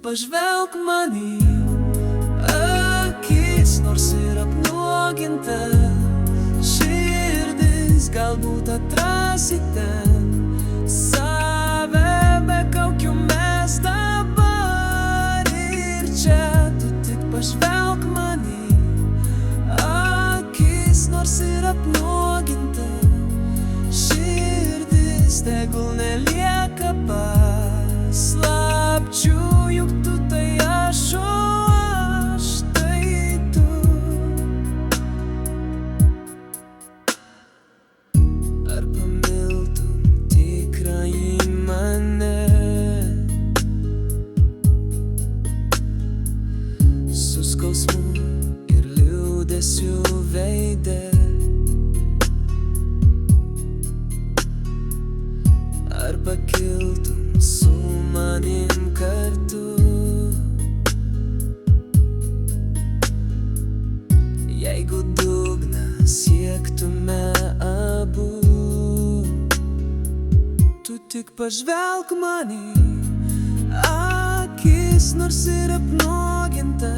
pažvelk man į akis, nors ir apnuoginta širdis, galbūt atrasi ten save be kaukių mes dabar ir čia. Tu tik pažvelk man į akis, nors ir apnuoginta širdis, tegul nelieka paslapčių, juk tu tai aš, o aš tai tu. Ar pamiltum tikrąjį mane su skausmu ir liūdesiu veide? Ar pakiltum su manim kartu, jeigu dugną siektume abu? Tu tik pažvelk man į akis, nors ir apnuoginta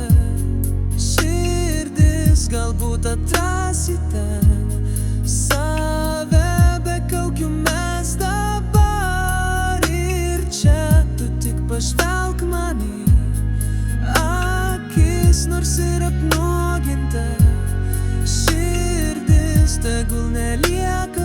širdis, galbūt atrasi ten save be kaukių mes dabar ir čia. Tu tik pažvelk man į akis, nors ir apnuoginta širdis, tegul nelieka